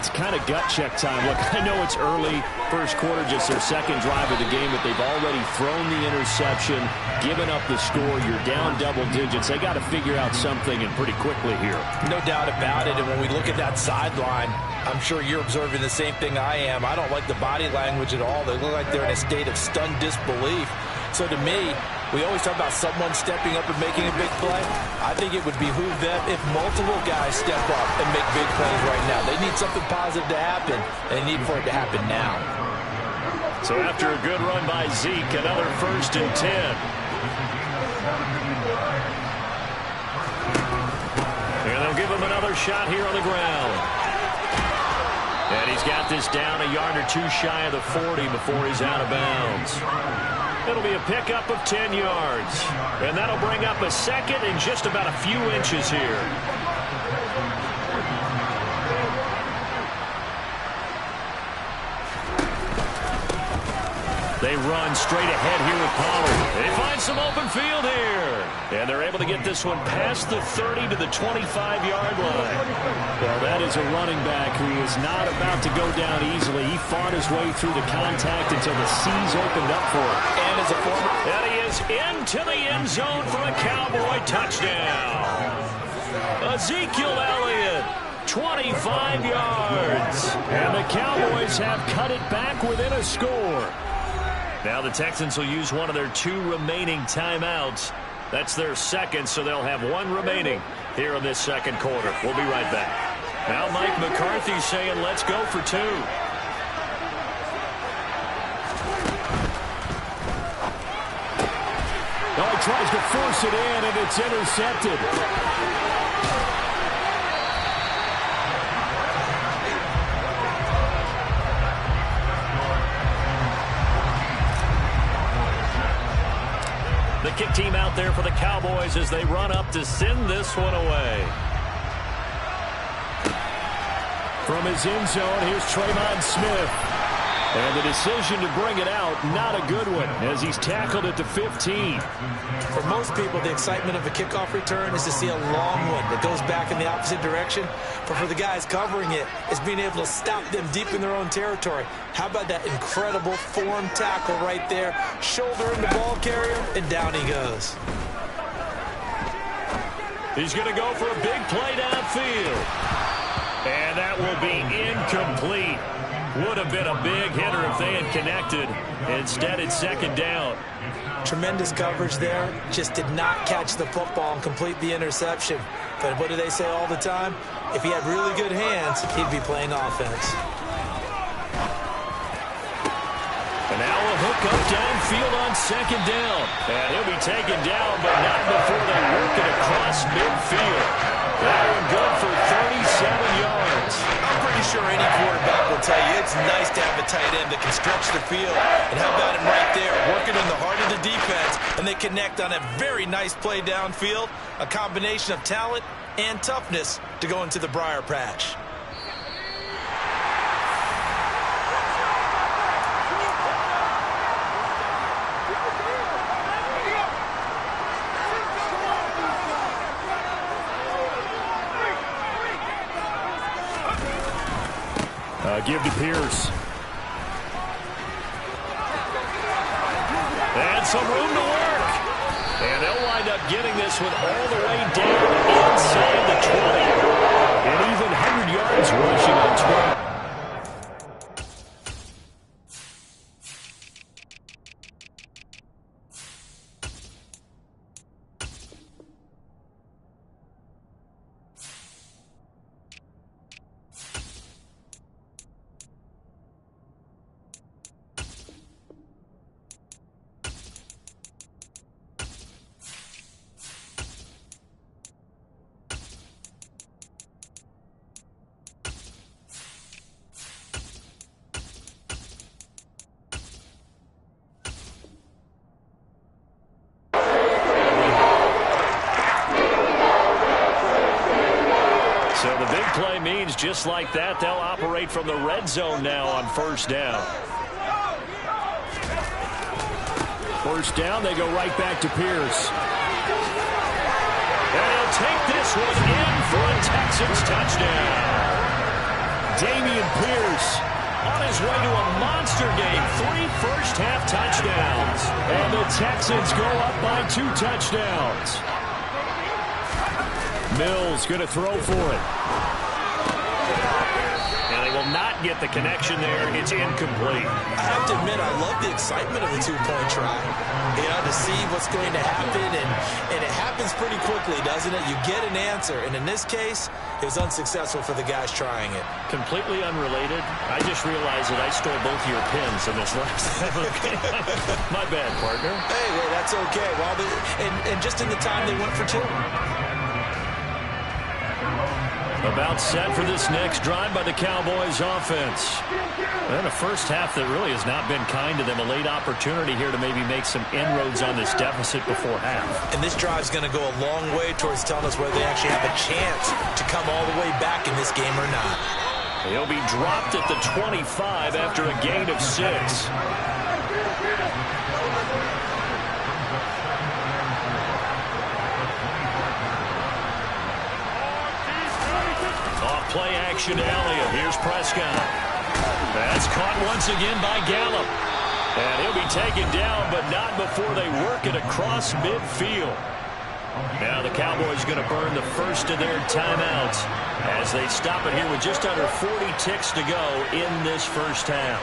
it's kind of gut check time. Look, I know it's early, first quarter, just their second drive of the game, but they've already thrown the interception, given up the score. You're down double digits. They got to figure out something, and pretty quickly here. No doubt about it, and when we look at that sideline, I'm sure you're observing the same thing I am. I don't like the body language at all. They look like they're in a state of stunned disbelief. So to me, we always talk about someone stepping up and making a big play. I think it would behoove them if multiple guys step up and make big plays right now. They need something positive to happen, and they need for it to happen now. So after a good run by Zeke, another 1st and 10. And they'll give him another shot here on the ground. And he's got this down a yard or two shy of the 40 before he's out of bounds. It'll be a pickup of 10 yards. And that'll bring up a second and just about a few inches here. They run straight ahead here with Pollard. They find some open field here. And they're able to get this one past the 30 to the 25-yard line. Well, that is a running back who is not about to go down easily. He fought his way through the contact until the seas opened up for him. And as a former, and he is into the end zone for a Cowboy touchdown. Ezekiel Elliott, 25 yards. And the Cowboys have cut it back within a score. Now the Texans will use one of their 2 remaining timeouts. That's their second, so they'll have 1 remaining here in this second quarter. We'll be right back. Now Mike McCarthy saying let's go for 2. Oh, he tries to force it in, and it's intercepted. The kick team out there for the Cowboys as they run up to send this one away. From his end zone, here's Trayvon Smith. And the decision to bring it out, not a good one, as he's tackled at the 15. For most people, the excitement of a kickoff return is to see a long one that goes back in the opposite direction. But for the guys covering it, it's being able to stop them deep in their own territory. How about that incredible form tackle right there? Shoulder in the ball carrier, and down he goes. He's going to go for a big play downfield. And that will be incomplete. Would have been a big hitter if they had connected. Instead, it's second down. Tremendous coverage there. Just did not catch the football and complete the interception. But what do they say all the time? If he had really good hands, he'd be playing offense. And now a hook up downfield on second down. And he'll be taken down, but not before they work it across midfield. That one good for 37 yards. I'm pretty sure any quarterback will tell you it's nice to have a tight end that can stretch the field. And how about him right there, working in the heart of the defense, and they connect on a very nice play downfield, a combination of talent and toughness to go into the briar patch. Give to Pierce. And some room to work. And they'll wind up getting this one all the way down inside the 20. And even 100 yards rushing on 20. So the big play means just like that, they'll operate from the red zone now on first down. First down, they go right back to Pierce. And he'll take this one in for a Texans touchdown. Dameon Pierce on his way to a monster game. 3 first-half touchdowns. And the Texans go up by 2 touchdowns. Mills going to throw for it. And they will not get the connection there. It's incomplete. I have to admit, I love the excitement of the 2-point try. You know, to see what's going to happen, and it happens pretty quickly, doesn't it? You get an answer, and in this case, it was unsuccessful for the guys trying it. Completely unrelated. I just realized that I stole both of your pins in this last game. My bad, partner. Hey, well, that's okay. Well, and just in the time they went for 2. About set for this next drive by the Cowboys offense. And a first half that really has not been kind to them. A late opportunity here to maybe make some inroads on this deficit before half. And this drive's going to go a long way towards telling us whether they actually have a chance to come all the way back in this game or not. He'll be dropped at the 25 after a gain of 6. Play action to Elliott. Here's Prescott. That's caught once again by Gallup. And he'll be taken down, but not before they work it across midfield. Now the Cowboys going to burn the first of their timeouts as they stop it here with just under 40 ticks to go in this first half.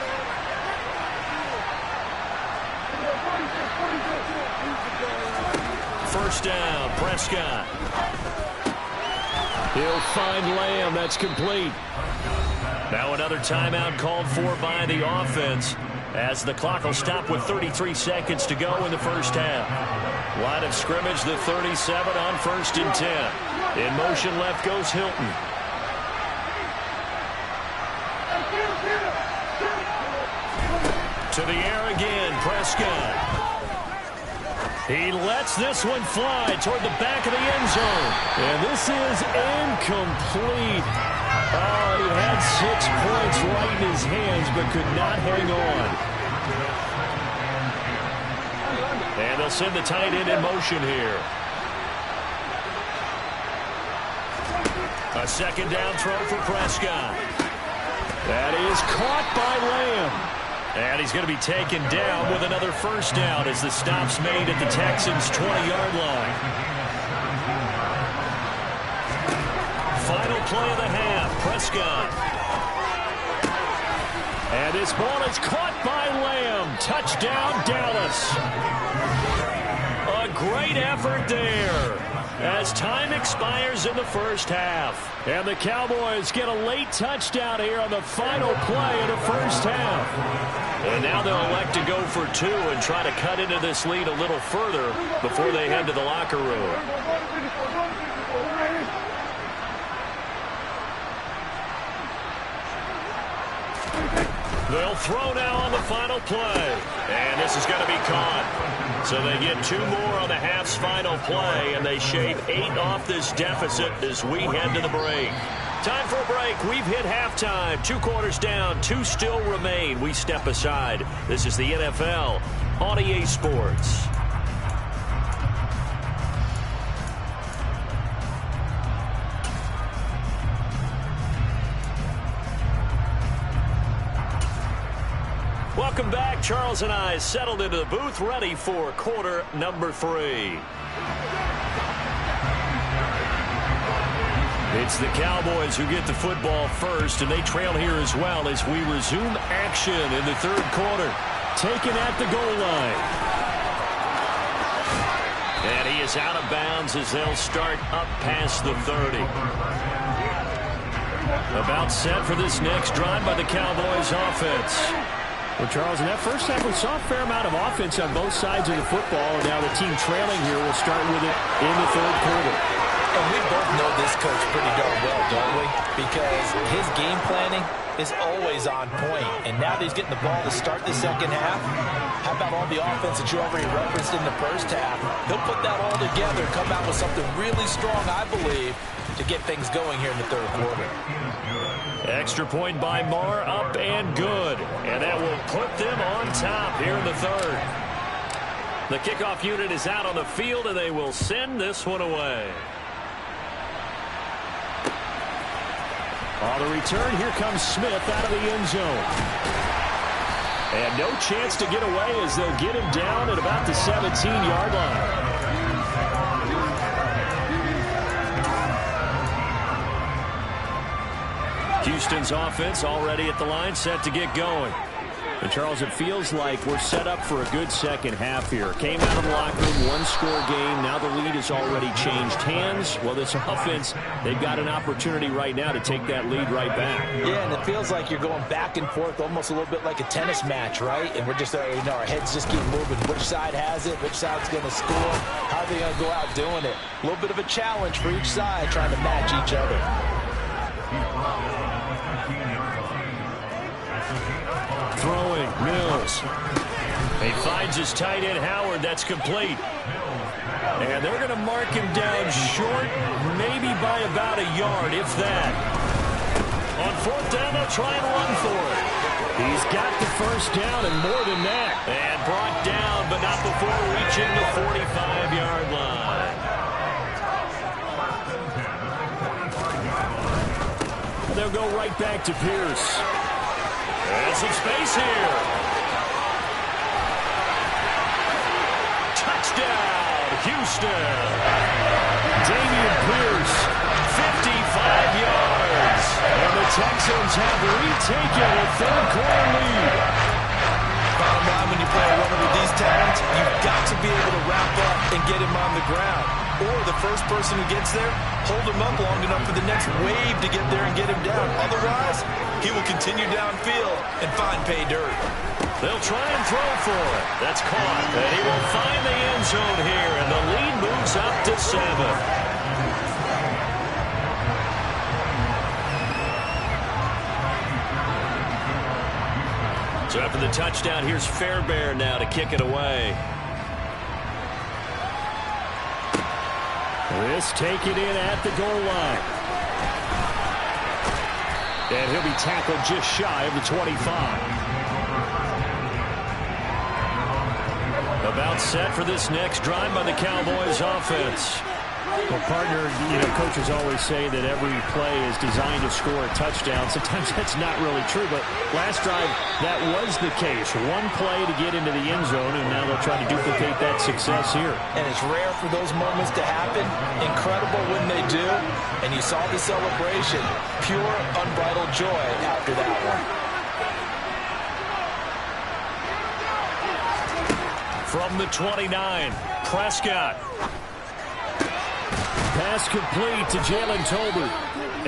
First down, Prescott. He'll find Lamb. That's complete. Now another timeout called for by the offense as the clock will stop with 33 seconds to go in the first half. Line of scrimmage, the 37 on 1st and 10. In motion left goes Hilton. To the air again, Prescott. He lets this one fly toward the back of the end zone. And this is incomplete. Oh, he had 6 points right in his hands, but could not hang on. And they'll send the tight end in motion here. A second down throw for Prescott. That is caught by Lamb. And he's going to be taken down with another first down as the stop's made at the Texans' 20-yard line. Final play of the half, Prescott. And this ball is caught by Lamb. Touchdown, Dallas. A great effort there as time expires in the first half. And the Cowboys get a late touchdown here on the final play of the first half. And now they'll elect to go for 2 and try to cut into this lead a little further before they head to the locker room. They'll throw now on the final play. And this is going to be caught. So they get 2 more on the half's final play, and they shave 8 off this deficit as we head to the break. Time for a break. We've hit halftime. 2 quarters down. 2 still remain. We step aside. This is the NFL on EA Sports. Welcome back. Charles and I settled into the booth, ready for quarter number 3. It's the Cowboys who get the football first, and they trail here as well as we resume action in the 3rd quarter. Taken at the goal line. And he is out of bounds as they'll start up past the 30. About set for this next drive by the Cowboys offense. Well, Charles, in that first half, we saw a fair amount of offense on both sides of the football. And now the team trailing here will start with it in the 3rd quarter. And we both know this coach pretty darn well, don't we? Because his game planning is always on point. And now that he's getting the ball to start the second half, how about all the offense that you already referenced in the first half? He'll put that all together and come out with something really strong, I believe, to get things going here in the 3rd quarter. Extra point by Marr, up and good. And that will put them on top here in the 3rd. The kickoff unit is out on the field, and they will send this one away. On the return, here comes Smith out of the end zone. And no chance to get away as they'll get him down at about the 17-yard line. Houston's offense already at the line, set to get going. And, Charles, it feels like we're set up for a good second half here. Came out of the locker room, one-score game. Now the lead has already changed hands. Well, this offense, they've got an opportunity right now to take that lead right back. Yeah, and it feels like you're going back and forth almost a little bit like a tennis match, right? And we're just, our heads just keep moving. Which side has it? Which side's going to score? How are they going to go out doing it? A little bit of a challenge for each side trying to match each other. Throwing, Mills. He finds his tight end, Howard. That's complete. And they're going to mark him down short, maybe by about a yard, if that. On fourth down, they'll try and run for it. He's got the first down and more than that. And brought down, but not before reaching the 45-yard line. They'll go right back to Pierce. There's some space here. Touchdown, Houston. Damian Pierce, 55 yards. And the Texans have retaken a third-quarter lead. Bottom line, when you play a runner with these talents, you've got to be able to wrap up and get him on the ground. Or the first person who gets there, hold him up long enough for the next wave to get there and get him down. Otherwise, he will continue downfield and find pay dirt. They'll try and throw for it. That's caught. And he will find the end zone here, and the lead moves up to 7. So after the touchdown, here's Fairbairn now to kick it away. This take it in at the goal line. And he'll be tackled just shy of the 25. About set for this next drive by the Cowboys offense. Well, partner, coaches always say that every play is designed to score a touchdown. Sometimes that's not really true, but last drive, that was the case. One play to get into the end zone, and now they'll try to duplicate that success here. And it's rare for those moments to happen. Incredible when they do. And you saw the celebration. Pure, unbridled joy after that one. From the 29, Prescott. Pass complete to Jalen Tolbert.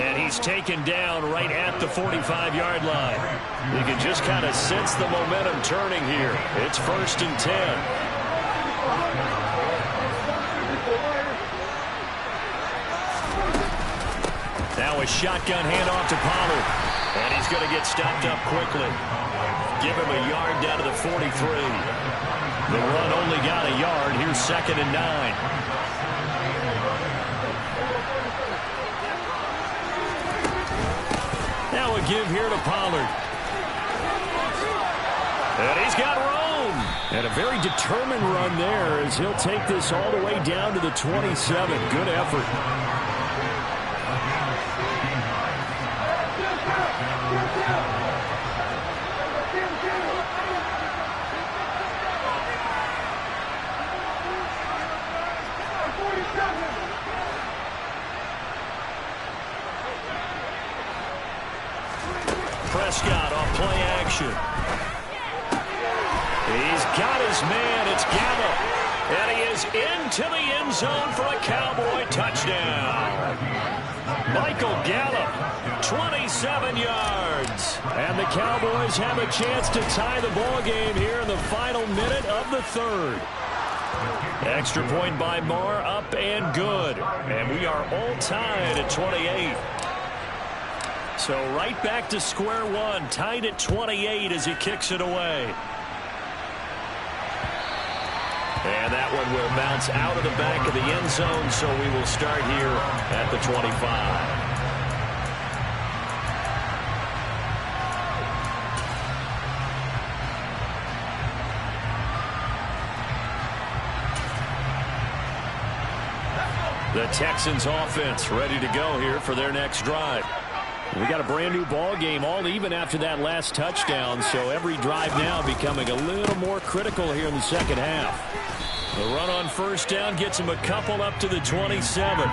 And he's taken down right at the 45-yard line. You can just kind of sense the momentum turning here. It's 1st and 10. Now a shotgun handoff to Pollard. And he's going to get stopped up quickly. Give him a yard down to the 43. The run only got a yard. Here's 2nd and 9. Now a give here to Pollard. And he's got room. And a very determined run there as he'll take this all the way down to the 27. Good effort. Prescott off play action. He's got his man. It's Gallup. And he is into the end zone for a Cowboy touchdown. Michael Gallup, 27 yards. And the Cowboys have a chance to tie the ball game here in the final minute of the third. Extra point by Moore, up and good. And we are all tied at 28. So right back to square one, tied at 28 as he kicks it away. And that one will bounce out of the back of the end zone, so we will start here at the 25. The Texans offense ready to go here for their next drive. We got a brand new ball game, all even after that last touchdown, so every drive now becoming a little more critical here in the second half. The run on first down gets them a couple up to the 27.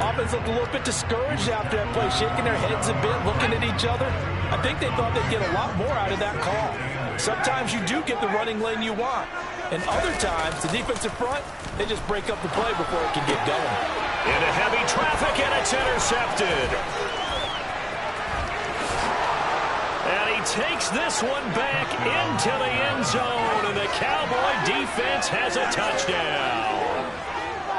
Offense looked a little bit discouraged after that play, shaking their heads a bit, looking at each other. I think they thought they'd get a lot more out of that call. Sometimes you do get the running lane you want, and other times the defensive front, they just break up the play before it can get going. Into heavy traffic, and it's intercepted. And he takes this one back into the end zone, and the Cowboy defense has a touchdown.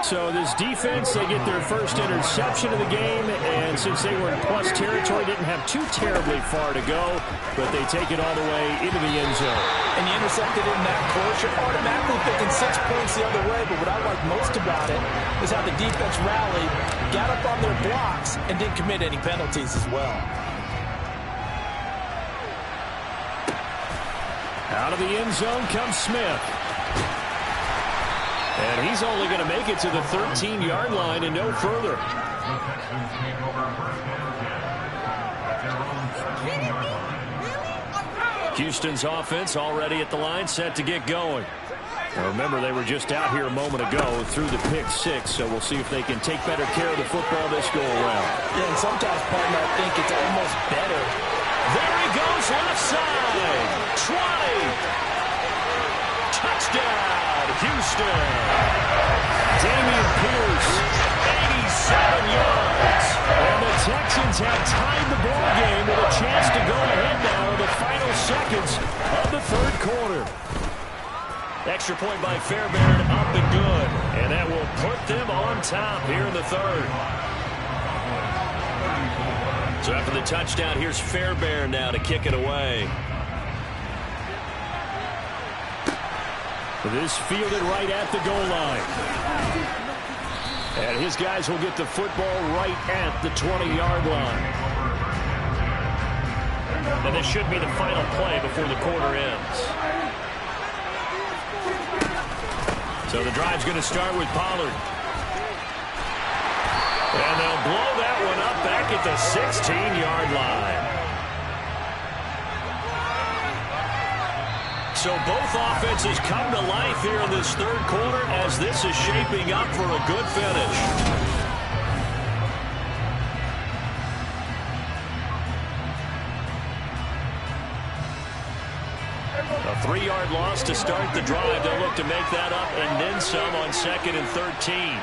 So this defense, they get their first interception of the game, and since they were in plus territory, didn't have too terribly far to go, but they take it all the way into the end zone. And you intercepted in that close, you're automatically picking 6 points the other way, but what I like most about it is how the defense rallied, got up on their blocks, and didn't commit any penalties as well. Out of the end zone comes Smith. And he's only going to make it to the 13-yard line and no further. Houston's offense already at the line, set to get going. Now remember, they were just out here a moment ago through the pick six, so we'll see if they can take better care of the football this go-around. Yeah, and sometimes, partner, I think it's almost better. There he goes, left side. 20. Touchdown, Houston. Dameon Pierce, 87 yards. And the Texans have tied the ball game with a chance to go ahead now in the final seconds of the third quarter. Extra point by Fairbairn, up and good. And that will put them on top here in the third. So after the touchdown, here's Fairbairn now to kick it away. This fielded right at the goal line. And his guys will get the football right at the 20-yard line. And this should be the final play before the quarter ends. So the drive's going to start with Pollard. And they'll blow that one up back at the 16-yard line. So both offenses come to life here in this third quarter as this is shaping up for a good finish. A 3-yard loss to start the drive. They'll look to make that up and then some on 2nd and 13.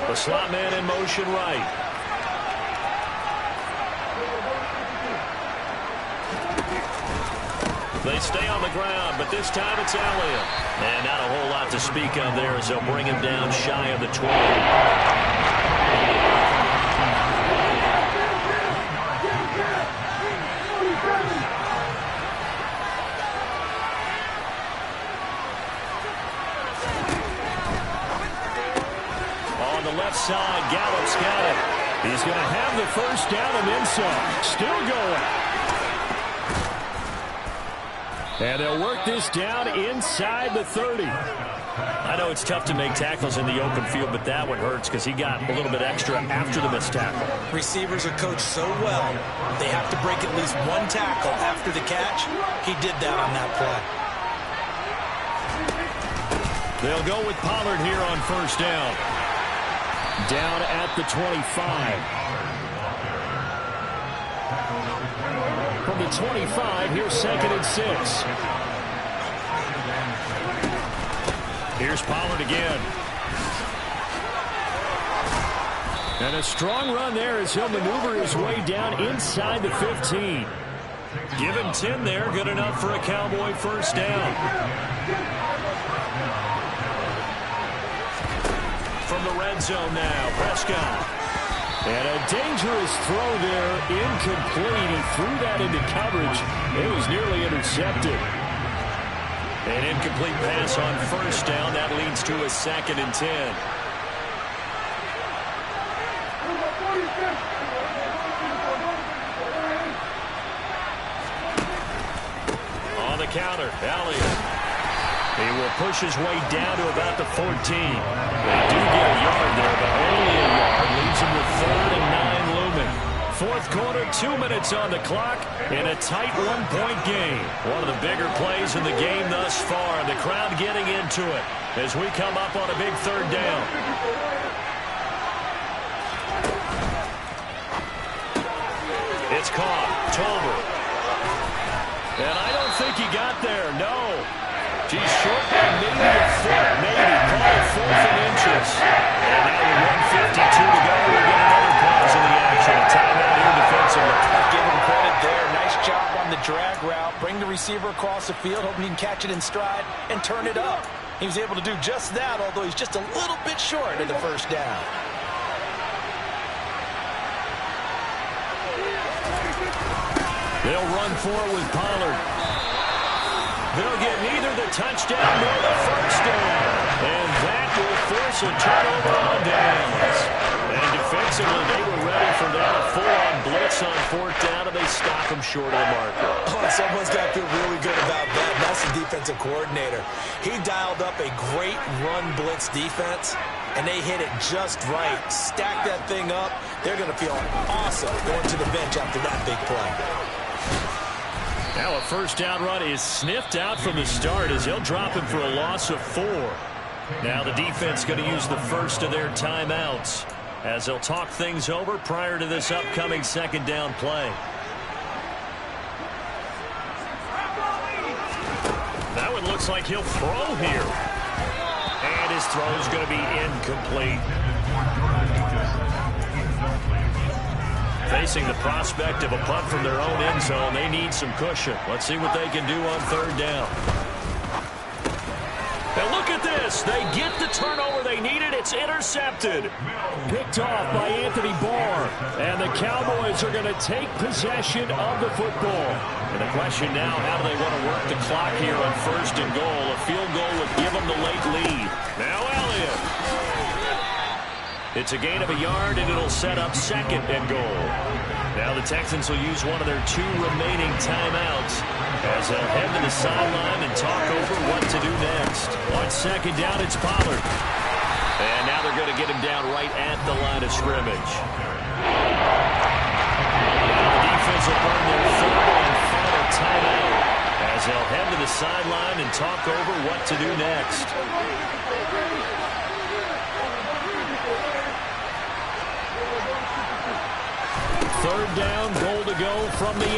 The slot man in motion right. They stay on the ground, but this time it's Elliott. And not a whole lot to speak of there as they'll bring him down shy of the 20. On the left side, Gallup's got it. He's going to have the first down and then some. Still going. And they'll work this down inside the 30. I know it's tough to make tackles in the open field, but that one hurts because he got a little bit extra after the missed tackle. Receivers are coached so well, they have to break at least one tackle after the catch. He did that on that play. They'll go with Pollard here on first down. Down at the 25. From the 25, here's 2nd and 6. Here's Pollard again. And a strong run there as he'll maneuver his way down inside the 15. Give him 10 there, good enough for a Cowboy first down. From the red zone now, Prescott. And a dangerous throw there, incomplete. He threw that into coverage. It was nearly intercepted. An incomplete pass on first down. That leads to a 2nd and 10. On the counter, Elliott. He will push his way down to about the 14. They do get a yard there, but only a yard. Leaves him with 3rd and 9 looming. Fourth quarter, 2 minutes on the clock in a tight one-point game. One of the bigger plays in the game thus far. The crowd getting into it as we come up on a big 3rd down. It's caught. Tolbert. And I don't think he got there. No. He's short by maybe a foot. Maybe. Call it 4th and inches. And now with 1:52 to go, we get another pause in the action. A timeout here defensively. I give him credit there. Nice job on the drag route. Bring the receiver across the field, hoping he can catch it in stride and turn it up. He was able to do just that, although he's just a little bit short of the first down. They'll run for it with Pollard. They'll get neither the touchdown nor the first down. And that will force a turnover on downs. And defensively, they were ready for that. A full-on blitz on 4th down, and they stop him short of the marker. Oh, someone's got to feel really good about that. And that's the defensive coordinator. He dialed up a great run blitz defense, and they hit it just right. Stack that thing up. They're going to feel awesome going to the bench after that big play. Now a first down run is sniffed out from the start as he'll drop him for a loss of 4. Now the defense going to use the first of their timeouts as they'll talk things over prior to this upcoming 2nd down play. That one looks like he'll throw here. And his throw is going to be incomplete. Facing the prospect of a punt from their own end zone, they need some cushion. Let's see what they can do on 3rd down. And look at this. They get the turnover they needed. It's intercepted. Picked off by Anthony Barr. And the Cowboys are going to take possession of the football. And the question now, how do they want to work the clock here on 1st and goal? A field goal would give them the late lead. Now Elliott. It's a gain of a yard, and it'll set up 2nd and goal. Now the Texans will use one of their 2 remaining timeouts as they'll head to the sideline and talk over what to do next. On 2nd down, it's Pollard. And now they're going to get him down right at the line of scrimmage. Now the defense will burn their 3rd and final timeout as they'll head to the sideline and talk over what to do next. 3rd down, goal to go from the 8.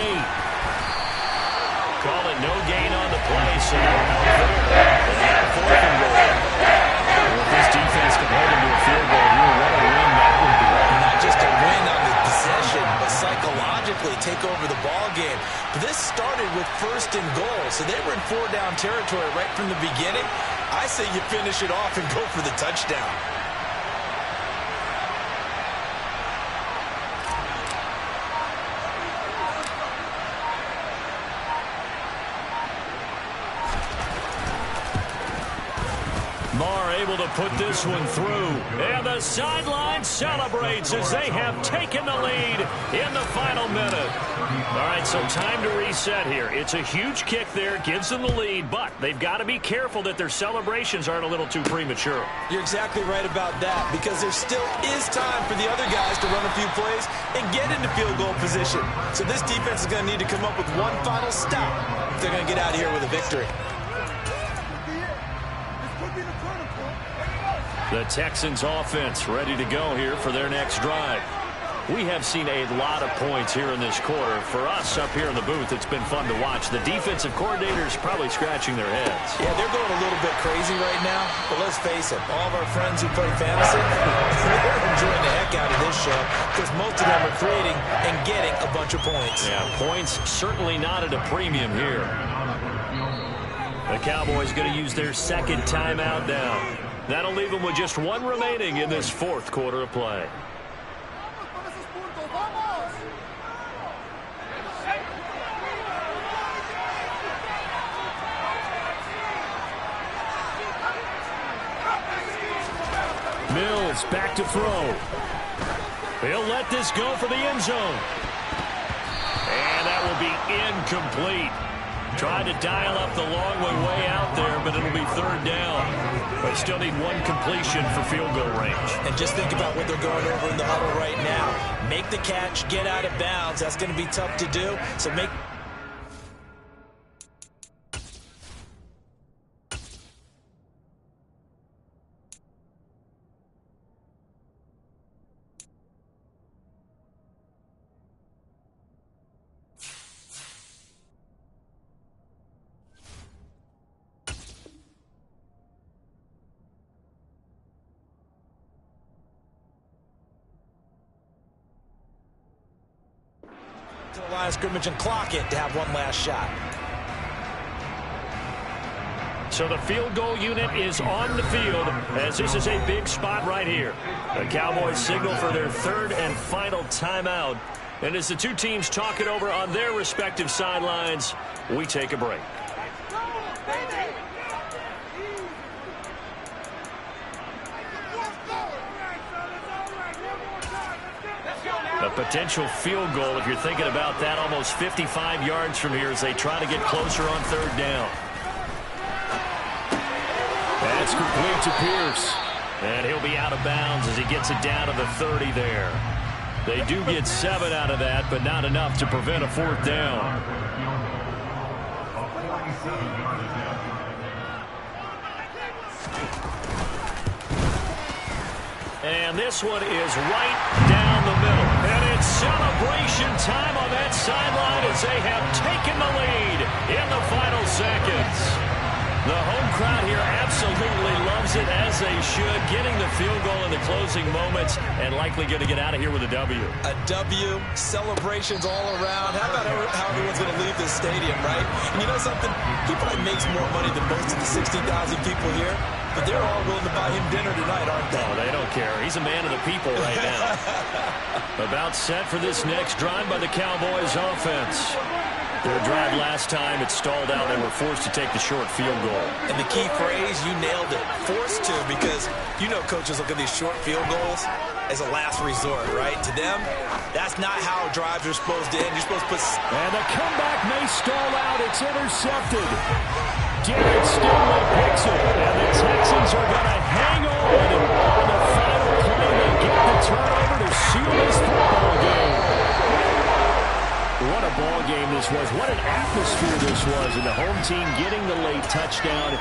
Call it no gain on the play, so no help there. And now 4th and goal. Well, if this defense can hold them to a field goal here, what a win that would be. Not just a win on the possession, but psychologically take over the ball game. But this started with 1st and goal, so they were in 4-down territory right from the beginning. I say you finish it off and go for the touchdown. Able to put this one through. And the sideline celebrates as they have taken the lead in the final minute. All right, so time to reset here. It's a huge kick there, gives them the lead, but they've got to be careful that their celebrations aren't a little too premature. You're exactly right about that, because there still is time for the other guys to run a few plays and get into field goal position. So this defense is going to need to come up with one final stop if they're going to get out of here with a victory. The Texans offense ready to go here for their next drive. We have seen a lot of points here in this quarter. For us up here in the booth, it's been fun to watch. The defensive coordinators probably scratching their heads. Yeah, they're going a little bit crazy right now. But let's face it, all of our friends who play fantasy, they're enjoying the heck out of this show because most of them are creating and getting a bunch of points. Yeah, points certainly not at a premium here. The Cowboys going to use their 2nd timeout now. That'll leave them with just 1 remaining in this 4th quarter of play. Mills back to throw. He'll let this go for the end zone. And that will be incomplete. Tried to dial up the long way out there, but it'll be third down. But still need one completion for field goal range. And just think about what they're going over in the huddle right now. Make the catch, get out of bounds. That's going to be tough to do. So make... to the line of scrimmage and clock it to have one last shot. So the field goal unit is on the field as this is a big spot right here. The Cowboys signal for their third and final timeout. And as the two teams talk it over on their respective sidelines, we take a break. A potential field goal, if you're thinking about that, almost 55 yards from here as they try to get closer on third down. That's complete to Pierce. And he'll be out of bounds as he gets it down to the 30 there. They do get 7 out of that, but not enough to prevent a fourth down. And this one is right down the middle. And it's celebration time on that sideline as they have taken the lead in the final seconds. The home crowd here absolutely loves it, as they should, getting the field goal in the closing moments and likely going to get out of here with a W. A W, celebrations all around. How about how everyone's going to leave this stadium, right? And you know something? He probably makes more money than most of the 60,000 people here, but they're all willing to buy him dinner tonight, aren't they? Oh, they don't care. He's a man of the people right now. About set for this next drive by the Cowboys offense. Their drive last time, it stalled out. They were forced to take the short field goal. And the key phrase, you nailed it. Forced to, because you know coaches look at these short field goals as a last resort, right? To them, that's not how drives are supposed to end. You're supposed to put... And the comeback may stall out. It's intercepted. Jared Stingley picks it. And the Texans are going to hang on the final play. They get the turnover to seal this football game. What a ball game this was. What an atmosphere this was. And the home team getting the late touchdown.